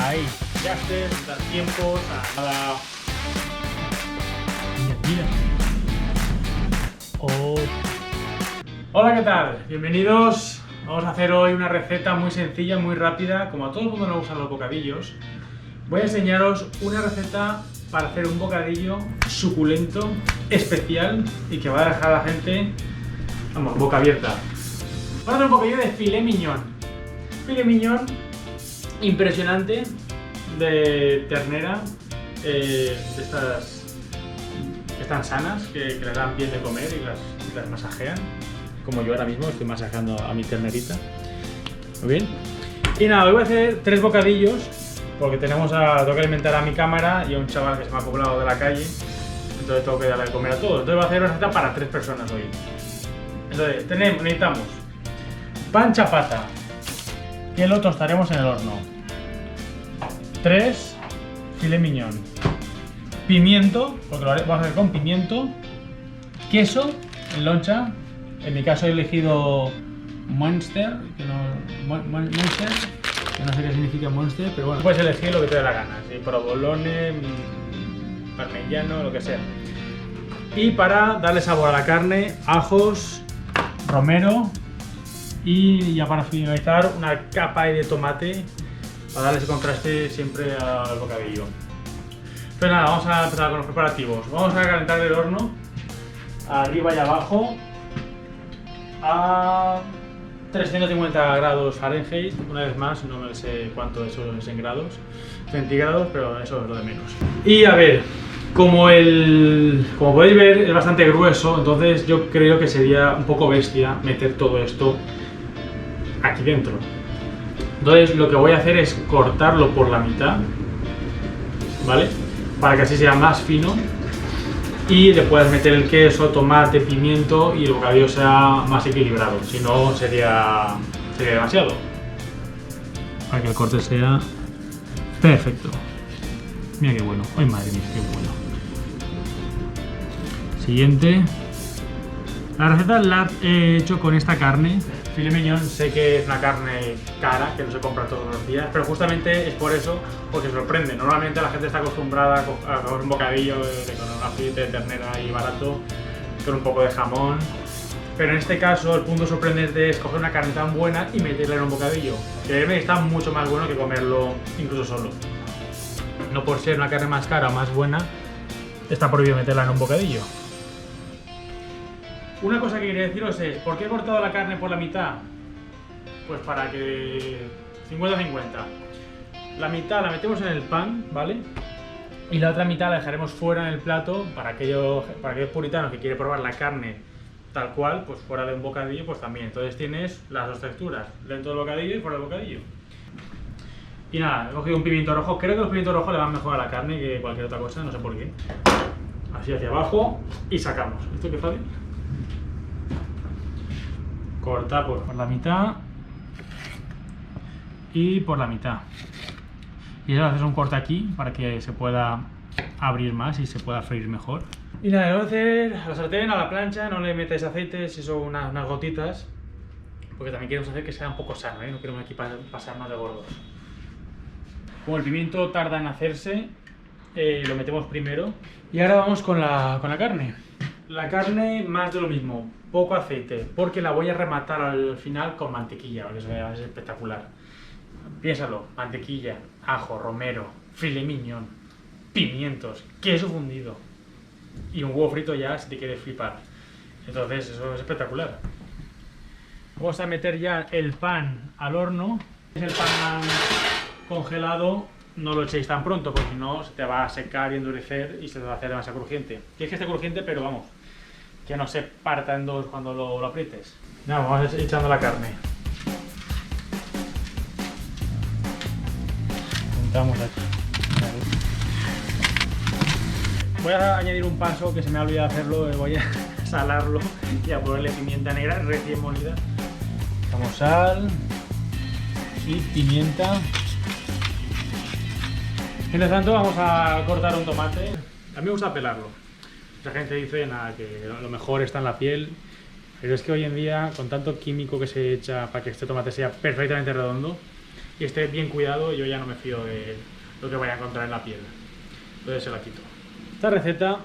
Ahí, ya estés, das tiempos a nada. Mira. Oh. Hola, ¿qué tal? Bienvenidos. Vamos a hacer hoy una receta muy sencilla, muy rápida. Como a todo el mundo le gustan los bocadillos, voy a enseñaros una receta para hacer un bocadillo suculento, especial y que va a dejar a la gente, vamos, boca abierta. Vamos a hacer un bocadillo de filet mignon. Filet mignon impresionante de ternera, de estas que están sanas, que les dan bien de comer y las masajean, como yo ahora mismo estoy masajeando a mi ternerita. Muy bien. Y nada, hoy voy a hacer 3 bocadillos porque tengo que alimentar a mi cámara y a un chaval que se me ha acoplado de la calle, entonces tengo que darle de comer a todos. Entonces voy a hacer una receta para 3 personas hoy. Entonces necesitamos pan chapata, que lo tostaremos en el horno, 3 filet mignon, pimiento, porque lo vamos a hacer con pimiento, queso en loncha, en mi caso he elegido Monster, que no sé qué significa Monster, pero bueno, puedes elegir lo que te dé la gana, ¿sí? Provolone, parmigiano, lo que sea. Y para darle sabor a la carne, ajos, romero y ya para finalizar una capa de tomate para darle ese contraste siempre al bocadillo. Pues nada, vamos a empezar con los preparativos. Vamos a calentar el horno arriba y abajo a 350 grados Fahrenheit. Una vez más, no me sé cuánto eso es en grados centígrados, pero eso es lo de menos. Y a ver, como podéis ver es bastante grueso, entonces yo creo que sería un poco bestia meter todo esto aquí dentro. Entonces lo que voy a hacer es cortarlo por la mitad, ¿vale? Para que así sea más fino y le puedas meter el queso, tomate, pimiento y el bocadillo sea más equilibrado, si no sería demasiado. Para que el corte sea perfecto. Mira qué bueno, ay madre mía, qué bueno. Siguiente. La receta la he hecho con esta carne. Filet mignon, sé que es una carne cara, que no se compra todos los días, pero justamente es por eso, porque sorprende. Normalmente la gente está acostumbrada a comer un bocadillo con una filete de ternera y barato, con un poco de jamón. Pero en este caso el punto sorprendente es coger una carne tan buena y meterla en un bocadillo. Que está mucho más bueno que comerlo incluso solo. No por ser una carne más cara o más buena, está prohibido meterla en un bocadillo. Una cosa que quería deciros es, ¿por qué he cortado la carne por la mitad? Pues para que 50-50. La mitad la metemos en el pan, ¿vale? Y la otra mitad la dejaremos fuera en el plato para aquellos puritanos que quieren probar la carne tal cual, pues fuera de un bocadillo, pues también. Entonces tienes las dos texturas, dentro del bocadillo y fuera del bocadillo. Y nada, he cogido un pimiento rojo. Creo que los pimientos rojos le van mejor a la carne que cualquier otra cosa, no sé por qué. Así hacia abajo y sacamos. ¿Esto qué fácil? Cortar por la mitad y por la mitad. Y ahora haces un corte aquí para que se pueda abrir más y se pueda freír mejor. Y nada, lo voy a hacer a la sartén, a la plancha, no le metes aceite, si son unas gotitas, porque también queremos hacer que sea un poco sano, ¿eh? No queremos aquí pasar más de gordos. Como el pimiento tarda en hacerse, lo metemos primero. Y ahora vamos con la carne. La carne más de lo mismo, poco aceite, porque la voy a rematar al final con mantequilla, porque eso es espectacular. Piénsalo, mantequilla, ajo, romero, filet mignon, pimientos, queso fundido y un huevo frito ya si te quieres flipar. Entonces eso es espectacular. Vamos a meter ya el pan al horno. El pan congelado no lo echéis tan pronto porque si no se te va a secar y endurecer y se te va a hacer demasiado crujiente. Quieres que esté crujiente, pero vamos, que no se parta en dos cuando lo aprietes. No, vamos echando la carne. Juntamos aquí. Voy a añadir un paso que se me ha olvidado hacerlo, voy a salarlo y a ponerle pimienta negra recién molida. Echamos sal y pimienta. Mientras tanto vamos a cortar un tomate. A mí me gusta pelarlo. Mucha gente dice nada, que lo mejor está en la piel, pero es que hoy en día con tanto químico que se echa para que este tomate sea perfectamente redondo, y esté bien cuidado, yo ya no me fío de lo que vaya a encontrar en la piel. Entonces se la quito. Esta receta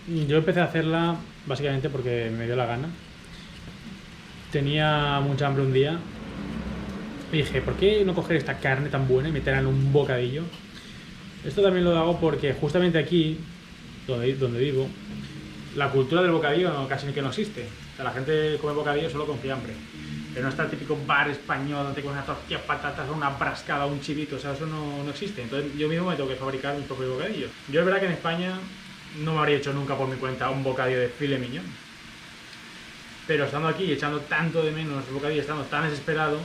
yo empecé a hacerla básicamente porque me dio la gana. Tenía mucha hambre un día y dije, ¿por qué no coger esta carne tan buena y meterla en un bocadillo? Esto también lo hago porque justamente aquí, donde vivo, la cultura del bocadillo casi que no existe. O sea, la gente come bocadillo solo con fiambre. Pero no está el típico bar español donde con una tortilla, patatas, una brascada, un chivito. O sea, eso no existe. Entonces yo mismo me tengo que fabricar mi propio bocadillo. Yo es verdad que en España no me habría hecho nunca por mi cuenta un bocadillo de filet mignon. Pero estando aquí y echando tanto de menos el bocadillo, estando tan desesperado,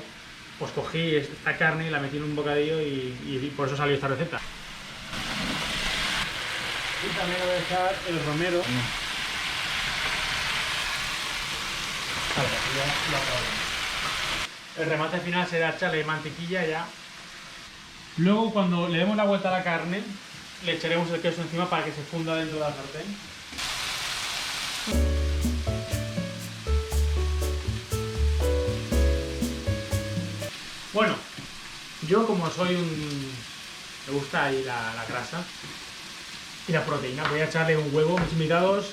pues cogí esta carne y la metí en un bocadillo y por eso salió esta receta. Y también voy a echar el romero. El remate final será echarle mantequilla ya. Luego cuando le demos la vuelta a la carne, le echaremos el queso encima para que se funda dentro de la sartén. Bueno, yo como soy me gusta ahí la grasa y la proteína, voy a echarle un huevo. Mis invitados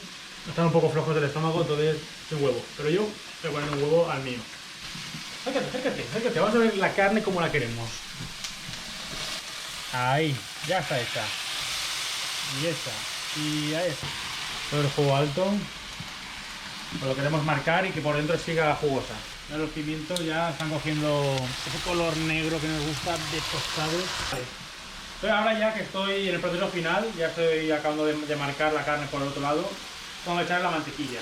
están un poco flojos del estómago, entonces un huevo. Pero yo voy a poner un huevo al mío. Acércate, vamos a ver la carne como la queremos. Ahí, ya está hecha. Y esta, y ahí está. Todo el fuego alto. Pues lo queremos marcar y que por dentro siga jugosa. Ya los pimientos ya están cogiendo ese color negro que nos gusta de tostados. Entonces ahora ya que estoy en el proceso final, ya estoy acabando de marcar la carne por el otro lado, vamos a echar la mantequilla.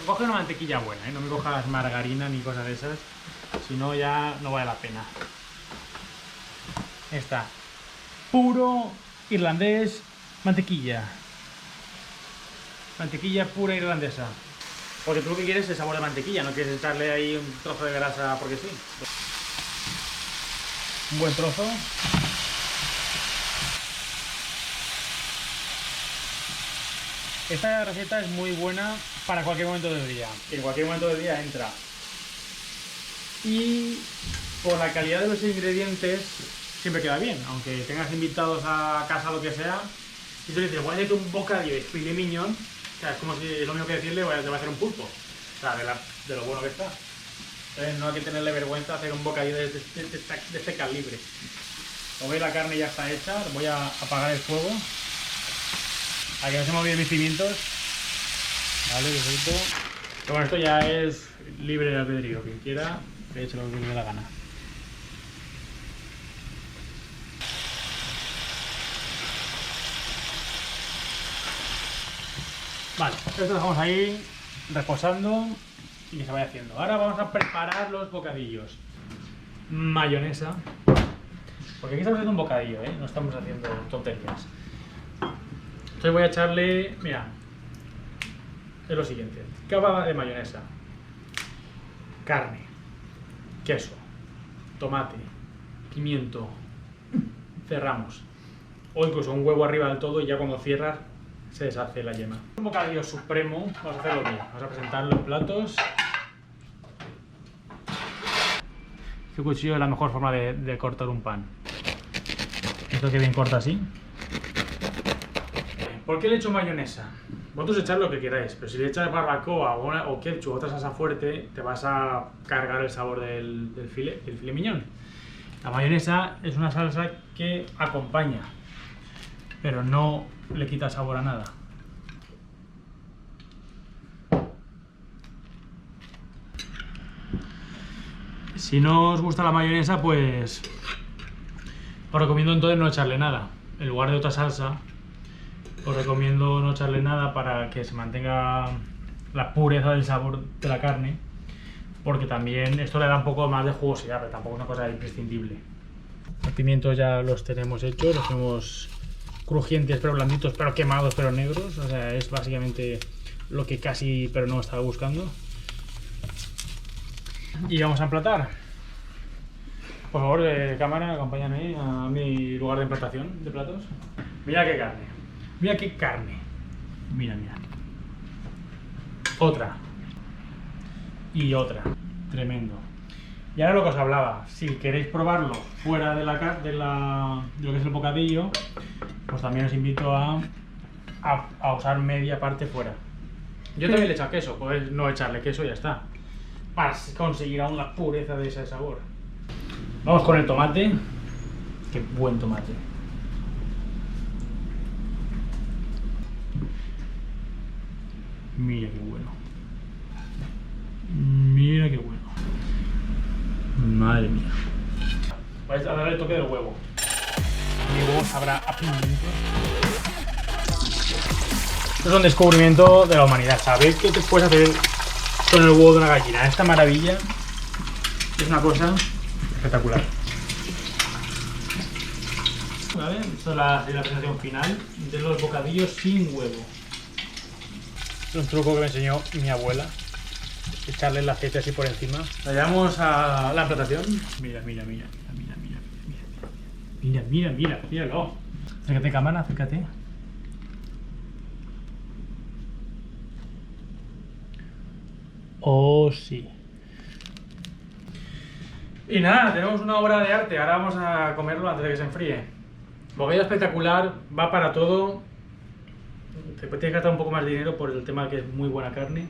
Coge una mantequilla buena, ¿eh? No me cojas margarina ni cosas de esas, si no ya no vale la pena. Esta, puro irlandés, mantequilla. Mantequilla pura irlandesa. Porque tú lo que quieres es sabor de mantequilla, no quieres echarle ahí un trozo de grasa porque sí. Un buen trozo. Esta receta es muy buena para cualquier momento del día. En cualquier momento del día entra. Y por la calidad de los ingredientes siempre queda bien. Aunque tengas invitados a casa o lo que sea, y tú dices, voy a hacer un bocadillo de filet mignon. O sea, es como si es lo mismo que decirle, te va a hacer un pulpo. O sea, de lo bueno que está. Entonces no hay que tenerle vergüenza hacer un bocadillo de este calibre. Como veis, la carne ya está hecha. Voy a apagar el fuego. A que no se me olviden mis pimientos. Vale, perfecto. Pero bueno, esto ya es libre de albedrío. Quien quiera, que eche lo que le dé la gana. Vale, esto lo dejamos ahí reposando y que se vaya haciendo. Ahora vamos a preparar los bocadillos. Mayonesa. Porque aquí estamos haciendo un bocadillo, ¿eh? No estamos haciendo tonterías. Entonces voy a echarle, mira, es lo siguiente. Capa de mayonesa, carne, queso, tomate, pimiento, cerramos. O incluso un huevo arriba del todo y ya cuando cierras se deshace la yema. Un bocadillo supremo, vamos a hacerlo bien. Vamos a presentar los platos. Este cuchillo es la mejor forma de cortar un pan. Esto que bien corta así. ¿Por qué le echo mayonesa? Vosotros echad lo que queráis, pero si le echas barbacoa o ketchup o otra salsa fuerte, te vas a cargar el sabor del filet mignon. La mayonesa es una salsa que acompaña, pero no le quita sabor a nada. Si no os gusta la mayonesa, pues os recomiendo entonces no echarle nada. En lugar de otra salsa, os recomiendo no echarle nada para que se mantenga la pureza del sabor de la carne, porque también esto le da un poco más de jugosidad, pero tampoco es una cosa imprescindible. Los pimientos ya los tenemos hechos, los tenemos crujientes pero blanditos, pero quemados pero negros, o sea, es básicamente lo que casi pero no estaba buscando. Y vamos a emplatar. Por favor, cámara, acompáñame a mi lugar de emplatación de platos. Mira qué carne. Mira qué carne. Mira. Otra. Y otra. Tremendo. Y ahora lo que os hablaba, si queréis probarlo fuera de lo que es el bocadillo, pues también os invito a usar media parte fuera. Yo también le he echado queso, podéis no echarle queso y ya está, para conseguir aún la pureza de ese sabor. Vamos con el tomate. Qué buen tomate. Mira qué bueno. Mira qué bueno. Madre mía. Vais a darle el toque del huevo. Mi huevo sabrá a pimiento. Esto es un descubrimiento de la humanidad. ¿Sabéis qué te puedes hacer con el huevo de una gallina? Esta maravilla es una cosa espectacular. ¿Vale? Esta es la presentación final de los bocadillos sin huevo. Es un truco que me enseñó mi abuela. Echarle el aceite así por encima. Le damos a la emplatación. Mira, mira, mira, mira, mira, mira, mira, mira, mira, míralo. Acércate, cámara, acércate. Oh, sí. Y nada, tenemos una obra de arte. Ahora vamos a comerlo antes de que se enfríe. Bocadillo espectacular, va para todo. Te tienes que gastar un poco más de dinero por el tema de que es muy buena carne.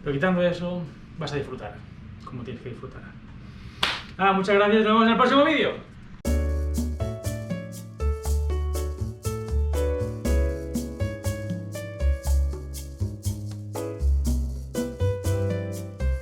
Pero quitando eso, vas a disfrutar, como tienes que disfrutar. Nada, muchas gracias, nos vemos en el próximo vídeo.